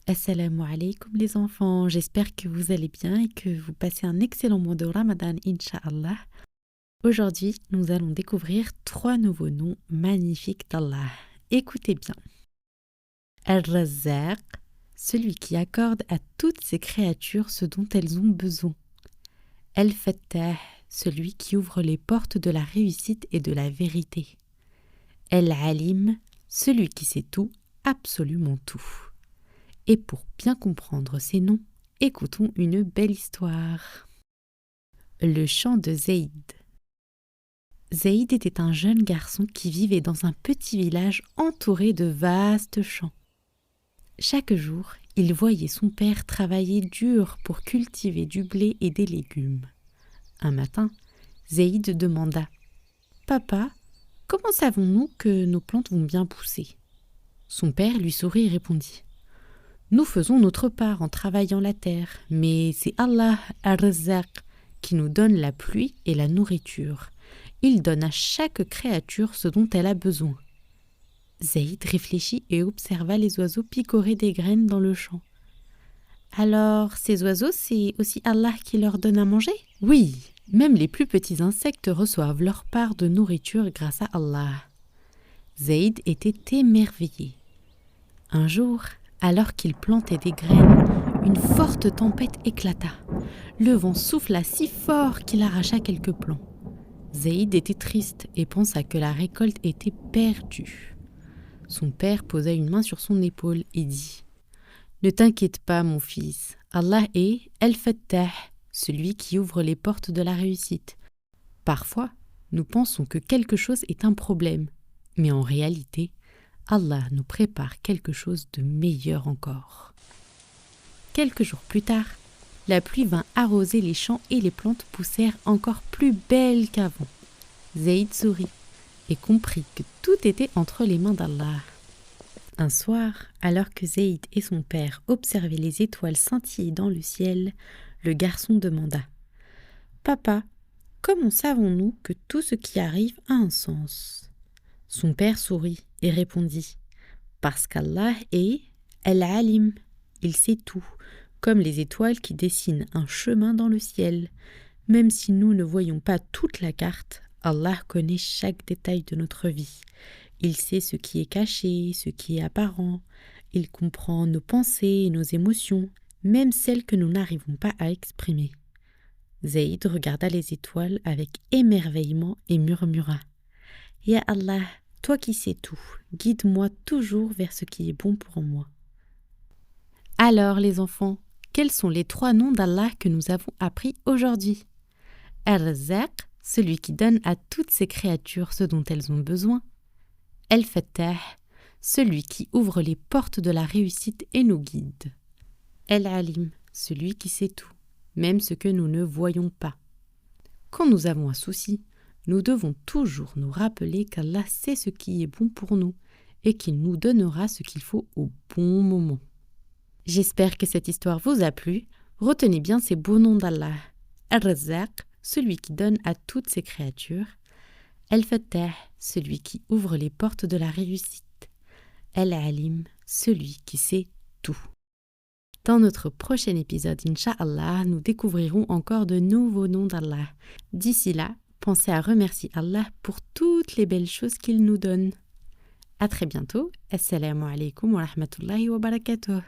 Assalamu alaikum les enfants, j'espère que vous allez bien et que vous passez un excellent mois de Ramadan, Inch'Allah. Aujourd'hui, nous allons découvrir 3 nouveaux noms magnifiques d'Allah. Écoutez bien. Al-Razzaq, celui qui accorde à toutes ses créatures ce dont elles ont besoin. Al-Fattah, celui qui ouvre les portes de la réussite et de la vérité. Al-Alim, celui qui sait tout, absolument tout. Et pour bien comprendre ces noms, écoutons une belle histoire. Le chant de Zaïd. Zaïd était un jeune garçon qui vivait dans un petit village entouré de vastes champs. Chaque jour, il voyait son père travailler dur pour cultiver du blé et des légumes. Un matin, Zaïd demanda « Papa, comment savons-nous que nos plantes vont bien pousser ?» Son père lui sourit et répondit « Nous faisons notre part en travaillant la terre, mais c'est Allah Ar-Razzaq qui nous donne la pluie et la nourriture. Il donne à chaque créature ce dont elle a besoin. » Zaïd réfléchit et observa les oiseaux picorer des graines dans le champ. « Alors, ces oiseaux, c'est aussi Allah qui leur donne à manger ?» « Oui, même les plus petits insectes reçoivent leur part de nourriture grâce à Allah. » Zaïd était émerveillé. Un jour, alors qu'il plantait des graines, une forte tempête éclata. Le vent souffla si fort qu'il arracha quelques plants. Zaïd était triste et pensa que la récolte était perdue. Son père posa une main sur son épaule et dit « Ne t'inquiète pas, mon fils, Allah est Al-Fattah, celui qui ouvre les portes de la réussite. Parfois, nous pensons que quelque chose est un problème, mais en réalité, Allah nous prépare quelque chose de meilleur encore. » Quelques jours plus tard, la pluie vint arroser les champs et les plantes poussèrent encore plus belles qu'avant. Zaïd sourit et comprit que tout était entre les mains d'Allah. Un soir, alors que Zaïd et son père observaient les étoiles scintiller dans le ciel, le garçon demanda « Papa, comment savons-nous que tout ce qui arrive a un sens ?» Son père sourit et répondit « Parce qu'Allah est Al-Alim, il sait tout, comme les étoiles qui dessinent un chemin dans le ciel. Même si nous ne voyons pas toute la carte, Allah connaît chaque détail de notre vie. Il sait ce qui est caché, ce qui est apparent. Il comprend nos pensées et nos émotions, même celles que nous n'arrivons pas à exprimer. » Zaïd regarda les étoiles avec émerveillement et murmura « Ya Allah, toi qui sais tout, guide-moi toujours vers ce qui est bon pour moi. » Alors les enfants, quels sont les 3 noms d'Allah que nous avons appris aujourd'hui? Ar-Razzaq, celui qui donne à toutes ses créatures ce dont elles ont besoin. Al-Fattah, celui qui ouvre les portes de la réussite et nous guide. Al-Alim, celui qui sait tout, même ce que nous ne voyons pas. Quand nous avons un souci, nous devons toujours nous rappeler qu'Allah sait ce qui est bon pour nous et qu'il nous donnera ce qu'il faut au bon moment. J'espère que cette histoire vous a plu. Retenez bien ces beaux noms d'Allah. Al-Razzaq, celui qui donne à toutes ses créatures. Al-Fattah, celui qui ouvre les portes de la réussite. Al-Alim, celui qui sait tout. Dans notre prochain épisode, Inch'Allah, nous découvrirons encore de nouveaux noms d'Allah. D'ici là, pensez à remercier Allah pour toutes les belles choses qu'il nous donne. À très bientôt. Assalamu alaikum wa rahmatullahi wa barakatuh.